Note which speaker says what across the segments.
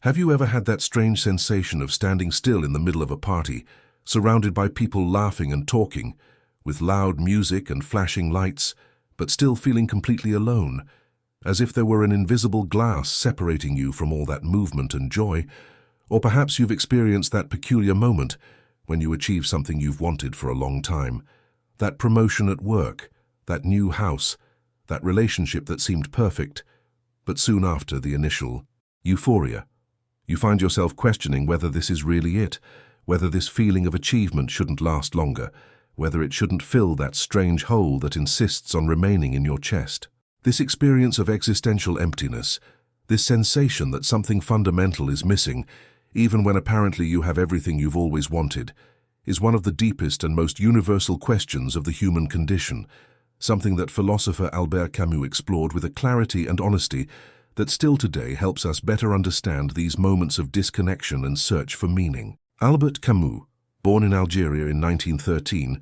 Speaker 1: Have you ever had that strange sensation of standing still in the middle of a party, surrounded by people laughing and talking, with loud music and flashing lights, but still feeling completely alone, as if there were an invisible glass separating you from all that movement and joy? Or perhaps you've experienced that peculiar moment when you achieve something you've wanted for a long time. That promotion at work, that new house, that relationship that seemed perfect, but soon after the initial euphoria, you find yourself questioning whether this is really it, whether this feeling of achievement shouldn't last longer, whether it shouldn't fill that strange hole that insists on remaining in your chest. This experience of existential emptiness, this sensation that something fundamental is missing, even when apparently you have everything you've always wanted, is one of the deepest and most universal questions of the human condition, something that philosopher Albert Camus explored with a clarity and honesty that still today helps us better understand these moments of disconnection and search for meaning. Albert Camus, born in Algeria in 1913,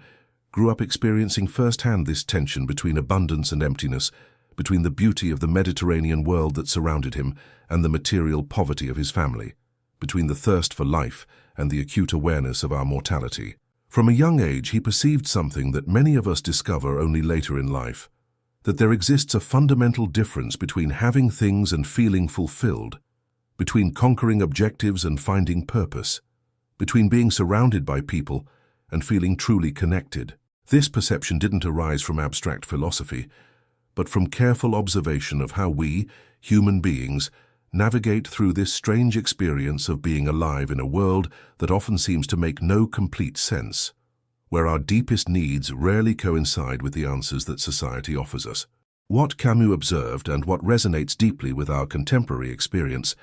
Speaker 1: grew up experiencing firsthand this tension between abundance and emptiness, between the beauty of the Mediterranean world that surrounded him and the material poverty of his family, between the thirst for life and the acute awareness of our mortality. From a young age, he perceived something that many of us discover only later in life, that there exists a fundamental difference between having things and feeling fulfilled, between conquering objectives and finding purpose, between being surrounded by people and feeling truly connected. This perception didn't arise from abstract philosophy, but from careful observation of how we, human beings, navigate through this strange experience of being alive in a world that often seems to make no complete sense, where our deepest needs rarely coincide with the answers that society offers us. What Camus observed, and what resonates deeply with our contemporary experience,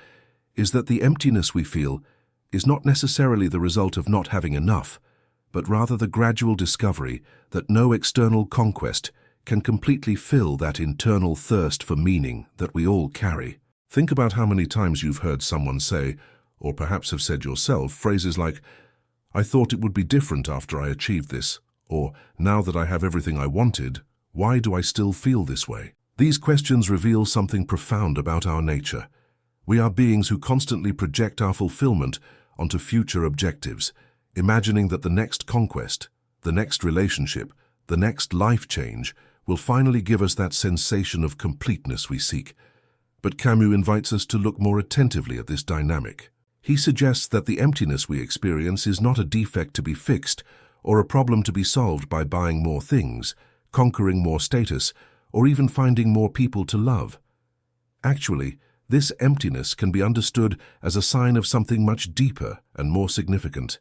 Speaker 1: is that the emptiness we feel is not necessarily the result of not having enough, but rather the gradual discovery that no external conquest can completely fill that internal thirst for meaning that we all carry. Think about how many times you've heard someone say, or perhaps have said yourself, phrases like, "I thought it would be different after I achieved this," or "Now that I have everything I wanted, why do I still feel this way?" These questions reveal something profound about our nature. We are beings who constantly project our fulfillment onto future objectives, imagining that the next conquest, the next relationship, the next life change will finally give us that sensation of completeness we seek. But Camus invites us to look more attentively at this dynamic. He suggests that the emptiness we experience is not a defect to be fixed or a problem to be solved by buying more things, conquering more status, or even finding more people to love. Actually, this emptiness can be understood as a sign of something much deeper and more significant.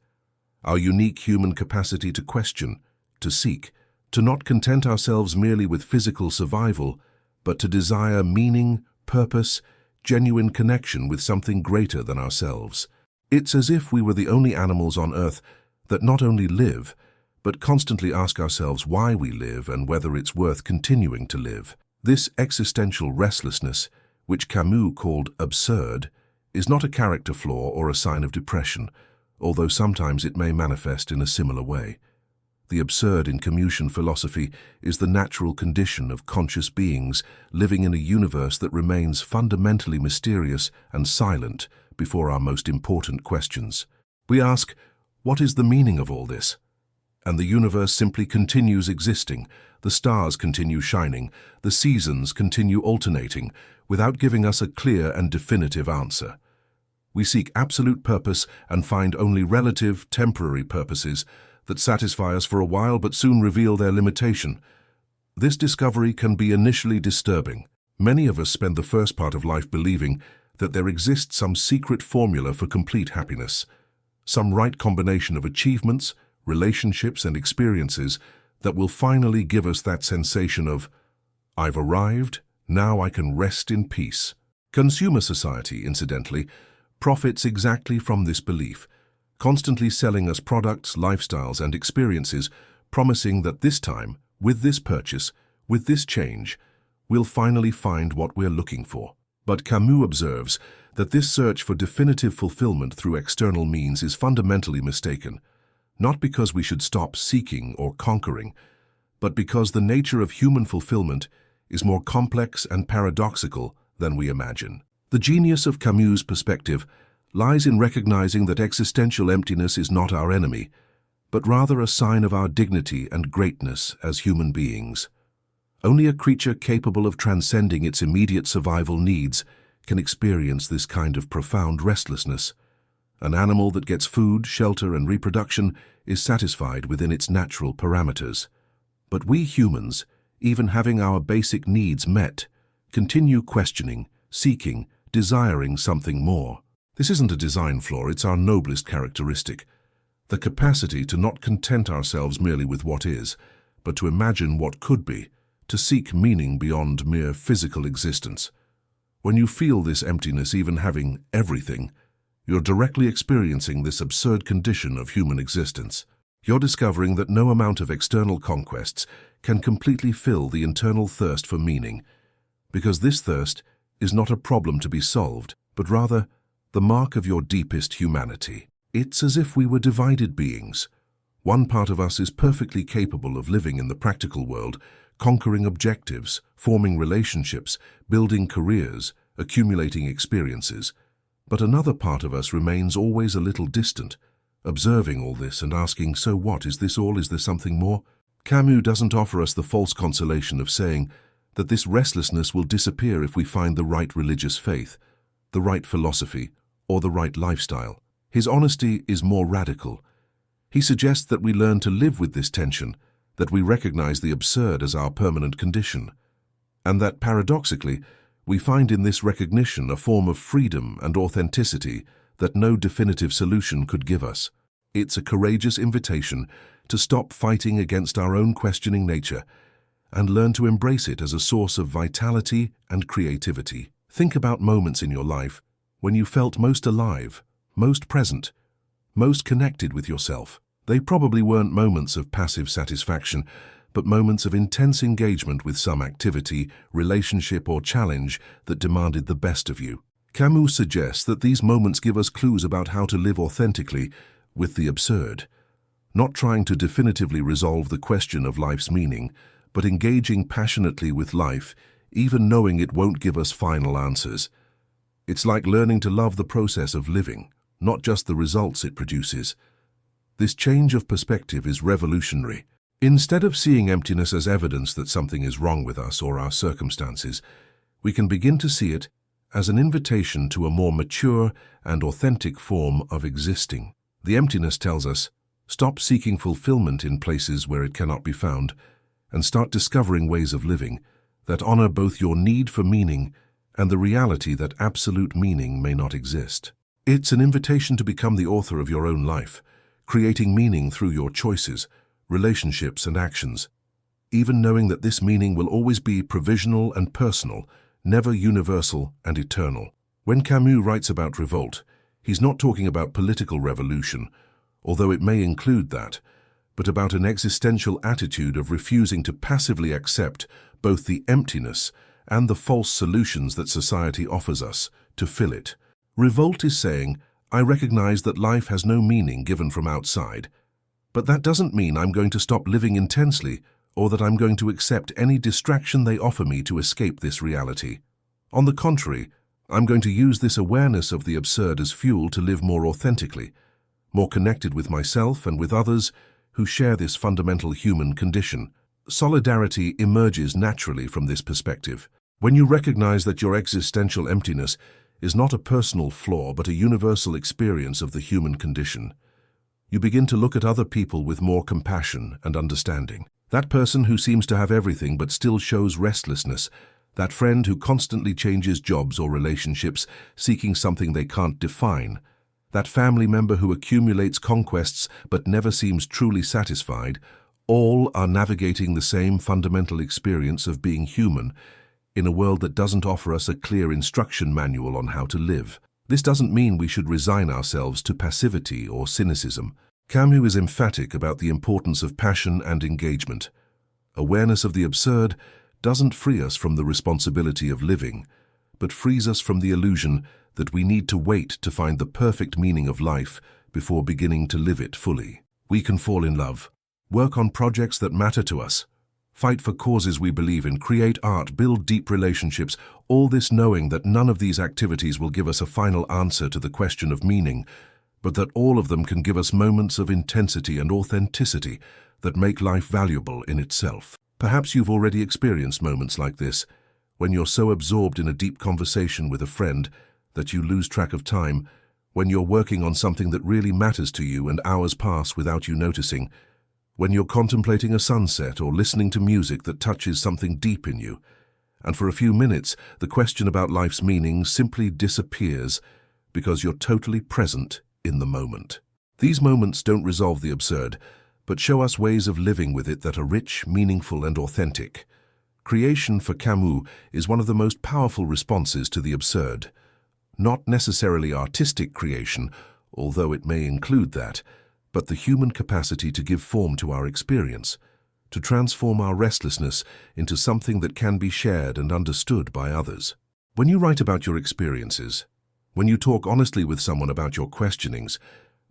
Speaker 1: Our unique human capacity to question, to seek, to not content ourselves merely with physical survival, but to desire meaning, purpose, genuine connection with something greater than ourselves. It's as if we were the only animals on Earth that not only live, but constantly ask ourselves why we live and whether it's worth continuing to live. This existential restlessness, which Camus called absurd, is not a character flaw or a sign of depression, although sometimes it may manifest in a similar way. The absurd in Camusian philosophy is the natural condition of conscious beings living in a universe that remains fundamentally mysterious and silent before our most important questions. We ask, what is the meaning of all this? And the universe simply continues existing, the stars continue shining, the seasons continue alternating, without giving us a clear and definitive answer. We seek absolute purpose and find only relative, temporary purposes that satisfy us for a while but soon reveal their limitation. This discovery can be initially disturbing. Many of us spend the first part of life believing that there exists some secret formula for complete happiness, some right combination of achievements, relationships, and experiences that will finally give us that sensation of, "I've arrived, now I can rest in peace." Consumer society, incidentally, profits exactly from this belief, constantly selling us products, lifestyles, and experiences, promising that this time, with this purchase, with this change, we'll finally find what we're looking for. But Camus observes that this search for definitive fulfillment through external means is fundamentally mistaken, not because we should stop seeking or conquering, but because the nature of human fulfillment is more complex and paradoxical than we imagine. The genius of Camus' perspective lies in recognizing that existential emptiness is not our enemy, but rather a sign of our dignity and greatness as human beings. Only a creature capable of transcending its immediate survival needs can experience this kind of profound restlessness. An animal that gets food, shelter, and reproduction is satisfied within its natural parameters. But we humans, even having our basic needs met, continue questioning, seeking, desiring something more. This isn't a design flaw, it's our noblest characteristic. The capacity to not content ourselves merely with what is, but to imagine what could be, to seek meaning beyond mere physical existence. When you feel this emptiness, even having everything, you're directly experiencing this absurd condition of human existence. You're discovering that no amount of external conquests can completely fill the internal thirst for meaning, because this thirst is not a problem to be solved, but rather the mark of your deepest humanity. It's as if we were divided beings. One part of us is perfectly capable of living in the practical world, conquering objectives, forming relationships, building careers, accumulating experiences. But another part of us remains always a little distant, observing all this and asking, so what, is this all, is there something more? Camus doesn't offer us the false consolation of saying that this restlessness will disappear if we find the right religious faith, the right philosophy, or the right lifestyle. His honesty is more radical. He suggests that we learn to live with this tension, that we recognize the absurd as our permanent condition, and that, paradoxically, we find in this recognition a form of freedom and authenticity that no definitive solution could give us. It's a courageous invitation to stop fighting against our own questioning nature and learn to embrace it as a source of vitality and creativity. Think about moments in your life when you felt most alive, most present, most connected with yourself. They probably weren't moments of passive satisfaction, but moments of intense engagement with some activity, relationship, or challenge that demanded the best of you. Camus suggests that these moments give us clues about how to live authentically with the absurd, not trying to definitively resolve the question of life's meaning, but engaging passionately with life, even knowing it won't give us final answers. It's like learning to love the process of living, not just the results it produces. This change of perspective is revolutionary. Instead of seeing emptiness as evidence that something is wrong with us or our circumstances, we can begin to see it as an invitation to a more mature and authentic form of existing. The emptiness tells us, stop seeking fulfillment in places where it cannot be found, and start discovering ways of living that honor both your need for meaning and the reality that absolute meaning may not exist. It's an invitation to become the author of your own life, creating meaning through your choices, relationships, and actions, even knowing that this meaning will always be provisional and personal, never universal and eternal. When Camus writes about revolt, he's not talking about political revolution, although it may include that, but about an existential attitude of refusing to passively accept both the emptiness and the false solutions that society offers us to fill it. Revolt is saying, I recognize that life has no meaning given from outside, but that doesn't mean I'm going to stop living intensely or that I'm going to accept any distraction they offer me to escape this reality. On the contrary, I'm going to use this awareness of the absurd as fuel to live more authentically, more connected with myself and with others who share this fundamental human condition. Solidarity emerges naturally from this perspective. When you recognize that your existential emptiness is not a personal flaw but a universal experience of the human condition, you begin to look at other people with more compassion and understanding. That person who seems to have everything but still shows restlessness, that friend who constantly changes jobs or relationships, seeking something they can't define, that family member who accumulates conquests but never seems truly satisfied, all are navigating the same fundamental experience of being human in a world that doesn't offer us a clear instruction manual on how to live. This doesn't mean we should resign ourselves to passivity or cynicism. Camus is emphatic about the importance of passion and engagement. Awareness of the absurd doesn't free us from the responsibility of living, but frees us from the illusion that we need to wait to find the perfect meaning of life before beginning to live it fully. We can fall in love, work on projects that matter to us, fight for causes we believe in, create art, build deep relationships, all this knowing that none of these activities will give us a final answer to the question of meaning, but that all of them can give us moments of intensity and authenticity that make life valuable in itself. Perhaps you've already experienced moments like this, when you're so absorbed in a deep conversation with a friend that you lose track of time, when you're working on something that really matters to you and hours pass without you noticing, when you're contemplating a sunset or listening to music that touches something deep in you, and for a few minutes the question about life's meaning simply disappears because you're totally present in the moment. These moments don't resolve the absurd, but show us ways of living with it that are rich, meaningful, and authentic. Creation for Camus is one of the most powerful responses to the absurd. Not necessarily artistic creation, although it may include that, but the human capacity to give form to our experience, to transform our restlessness into something that can be shared and understood by others. When you write about your experiences, when you talk honestly with someone about your questionings,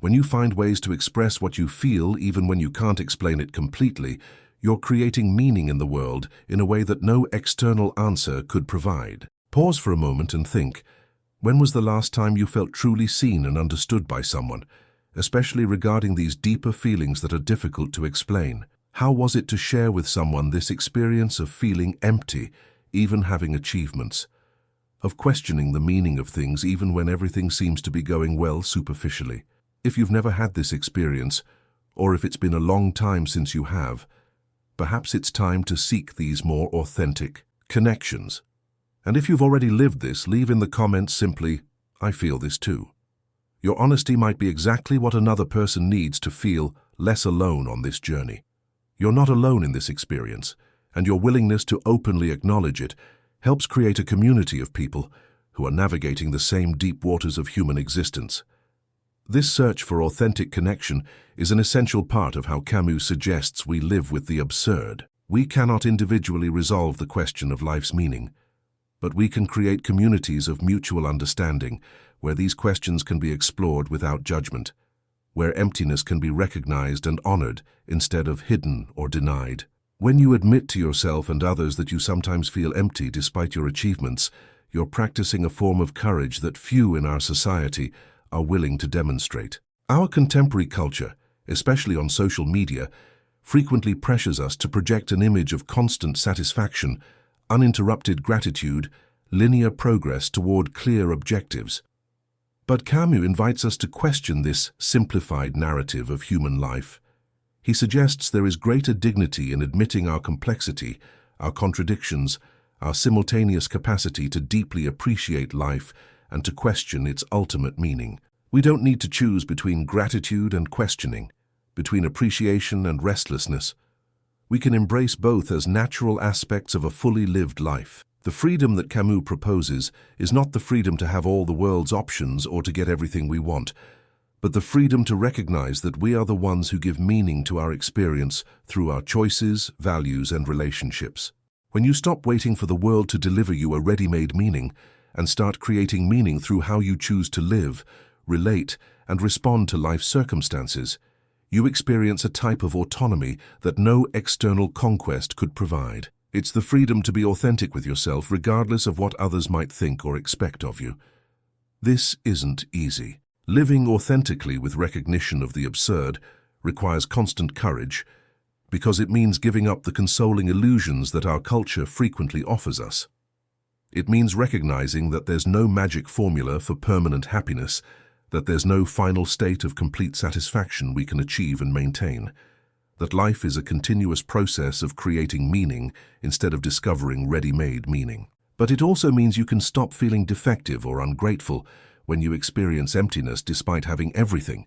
Speaker 1: when you find ways to express what you feel even when you can't explain it completely, you're creating meaning in the world in a way that no external answer could provide. Pause for a moment and think, when was the last time you felt truly seen and understood by someone, especially regarding these deeper feelings that are difficult to explain? How was it to share with someone this experience of feeling empty, even having achievements, of questioning the meaning of things even when everything seems to be going well superficially? If you've never had this experience, or if it's been a long time since you have, perhaps it's time to seek these more authentic connections. And if you've already lived this, leave in the comments simply, "I feel this too." Your honesty might be exactly what another person needs to feel less alone on this journey. You're not alone in this experience, and your willingness to openly acknowledge it helps create a community of people who are navigating the same deep waters of human existence. This search for authentic connection is an essential part of how Camus suggests we live with the absurd. We cannot individually resolve the question of life's meaning, but we can create communities of mutual understanding where these questions can be explored without judgment, where emptiness can be recognized and honored instead of hidden or denied. When you admit to yourself and others that you sometimes feel empty despite your achievements, you're practicing a form of courage that few in our society are willing to demonstrate. Our contemporary culture, especially on social media, frequently pressures us to project an image of constant satisfaction, uninterrupted gratitude, linear progress toward clear objectives. But Camus invites us to question this simplified narrative of human life. He suggests there is greater dignity in admitting our complexity, our contradictions, our simultaneous capacity to deeply appreciate life and to question its ultimate meaning. We don't need to choose between gratitude and questioning, between appreciation and restlessness. We can embrace both as natural aspects of a fully lived life. The freedom that Camus proposes is not the freedom to have all the world's options or to get everything we want, but the freedom to recognize that we are the ones who give meaning to our experience through our choices, values, and relationships. When you stop waiting for the world to deliver you a ready-made meaning and start creating meaning through how you choose to live, relate, and respond to life's circumstances, you experience a type of autonomy that no external conquest could provide. It's the freedom to be authentic with yourself regardless of what others might think or expect of you. This isn't easy. Living authentically with recognition of the absurd requires constant courage because it means giving up the consoling illusions that our culture frequently offers us. It means recognizing that there's no magic formula for permanent happiness, that there's no final state of complete satisfaction we can achieve and maintain, that life is a continuous process of creating meaning instead of discovering ready-made meaning. But it also means you can stop feeling defective or ungrateful when you experience emptiness despite having everything.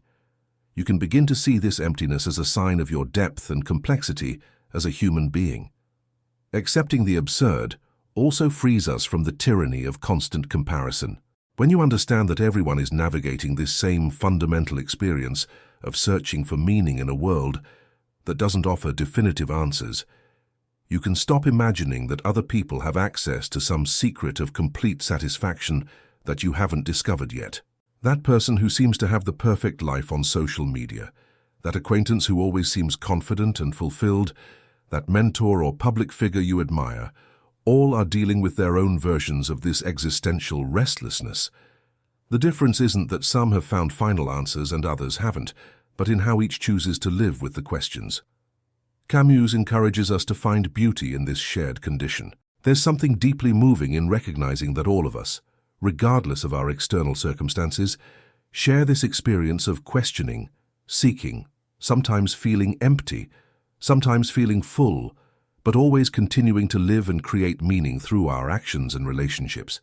Speaker 1: You can begin to see this emptiness as a sign of your depth and complexity as a human being. Accepting the absurd also frees us from the tyranny of constant comparison. When you understand that everyone is navigating this same fundamental experience of searching for meaning in a world that doesn't offer definitive answers, you can stop imagining that other people have access to some secret of complete satisfaction that you haven't discovered yet. That person who seems to have the perfect life on social media, that acquaintance who always seems confident and fulfilled, that mentor or public figure you admire, all are dealing with their own versions of this existential restlessness. The difference isn't that some have found final answers and others haven't, but in how each chooses to live with the questions. Camus encourages us to find beauty in this shared condition. There's something deeply moving in recognizing that all of us, regardless of our external circumstances, share this experience of questioning, seeking, sometimes feeling empty, sometimes feeling full, but always continuing to live and create meaning through our actions and relationships.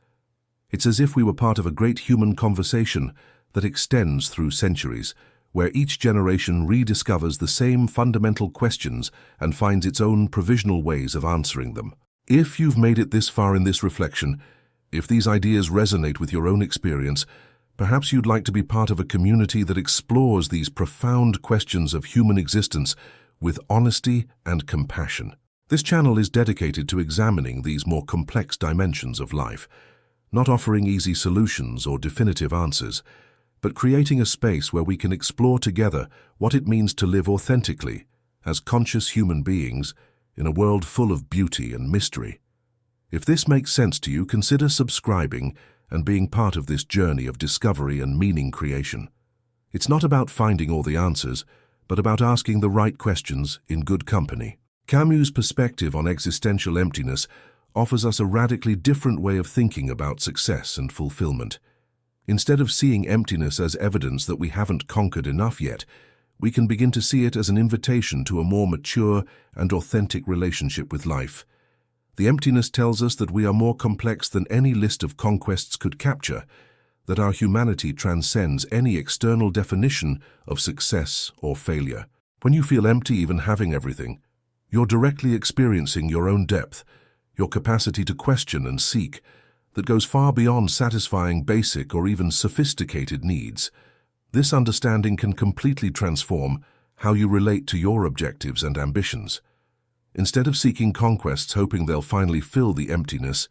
Speaker 1: It's as if we were part of a great human conversation that extends through centuries, where each generation rediscovers the same fundamental questions and finds its own provisional ways of answering them. If you've made it this far in this reflection, if these ideas resonate with your own experience, perhaps you'd like to be part of a community that explores these profound questions of human existence with honesty and compassion. This channel is dedicated to examining these more complex dimensions of life, not offering easy solutions or definitive answers, but creating a space where we can explore together what it means to live authentically, as conscious human beings, in a world full of beauty and mystery. If this makes sense to you, consider subscribing and being part of this journey of discovery and meaning creation. It's not about finding all the answers, but about asking the right questions in good company. Camus' perspective on existential emptiness offers us a radically different way of thinking about success and fulfillment. Instead of seeing emptiness as evidence that we haven't conquered enough yet, we can begin to see it as an invitation to a more mature and authentic relationship with life. The emptiness tells us that we are more complex than any list of conquests could capture, that our humanity transcends any external definition of success or failure. When you feel empty even having everything, you're directly experiencing your own depth, your capacity to question and seek, that goes far beyond satisfying basic or even sophisticated needs. This understanding can completely transform how you relate to your objectives and ambitions. Instead of seeking conquests hoping they'll finally fill the emptiness,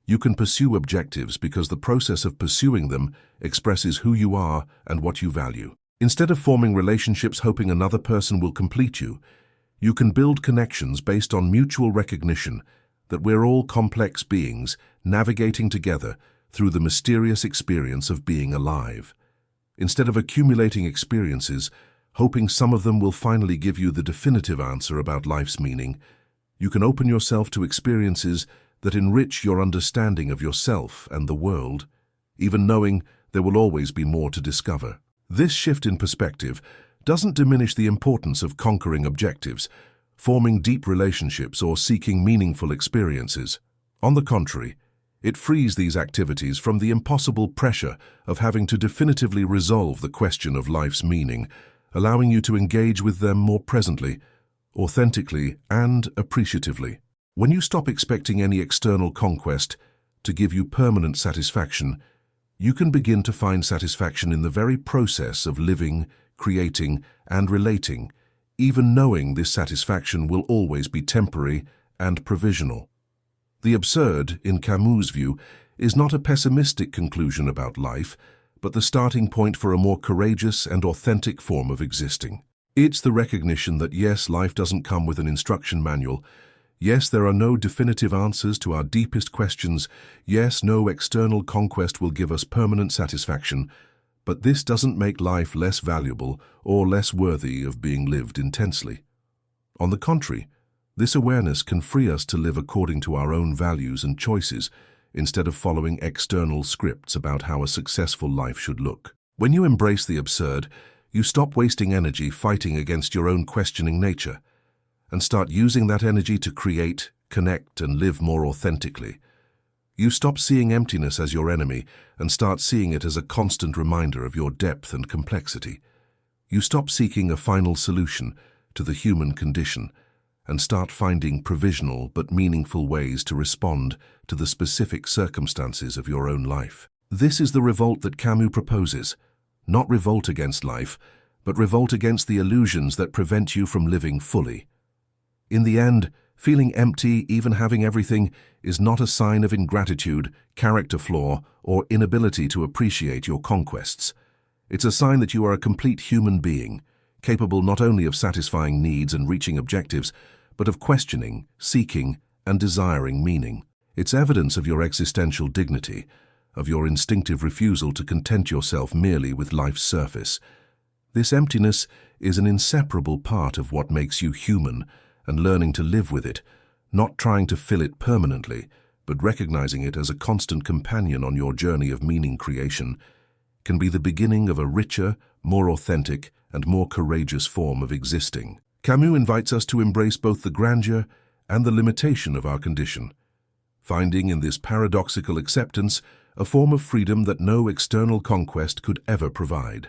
Speaker 1: you can pursue objectives because the process of pursuing them expresses who you are and what you value. Instead of forming relationships hoping another person will complete you, you can build connections based on mutual recognition that we're all complex beings navigating together through the mysterious experience of being alive. Instead of accumulating experiences, hoping some of them will finally give you the definitive answer about life's meaning, you can open yourself to experiences that enrich your understanding of yourself and the world, even knowing there will always be more to discover. This shift in perspective doesn't diminish the importance of conquering objectives, forming deep relationships, or seeking meaningful experiences. On the contrary, it frees these activities from the impossible pressure of having to definitively resolve the question of life's meaning, allowing you to engage with them more presently, authentically, and appreciatively. When you stop expecting any external conquest to give you permanent satisfaction, you can begin to find satisfaction in the very process of living, creating, and relating, even knowing this satisfaction will always be temporary and provisional. The absurd, in Camus' view, is not a pessimistic conclusion about life, but the starting point for a more courageous and authentic form of existing. It's the recognition that yes, life doesn't come with an instruction manual. Yes, there are no definitive answers to our deepest questions. Yes, no external conquest will give us permanent satisfaction. But this doesn't make life less valuable or less worthy of being lived intensely. On the contrary, this awareness can free us to live according to our own values and choices, instead of following external scripts about how a successful life should look. When you embrace the absurd, you stop wasting energy fighting against your own questioning nature, and start using that energy to create, connect, and live more authentically. You stop seeing emptiness as your enemy and start seeing it as a constant reminder of your depth and complexity. You stop seeking a final solution to the human condition and start finding provisional but meaningful ways to respond to the specific circumstances of your own life. This is the revolt that Camus proposes. Not revolt against life, but revolt against the illusions that prevent you from living fully. In the end, feeling empty, even having everything, is not a sign of ingratitude, character flaw, or inability to appreciate your conquests. It's a sign that you are a complete human being, capable not only of satisfying needs and reaching objectives, but of questioning, seeking, and desiring meaning. It's evidence of your existential dignity, of your instinctive refusal to content yourself merely with life's surface. This emptiness is an inseparable part of what makes you human, and learning to live with it, not trying to fill it permanently, but recognizing it as a constant companion on your journey of meaning creation, can be the beginning of a richer, more authentic, and more courageous form of existing. Camus invites us to embrace both the grandeur and the limitation of our condition, finding in this paradoxical acceptance a form of freedom that no external conquest could ever provide.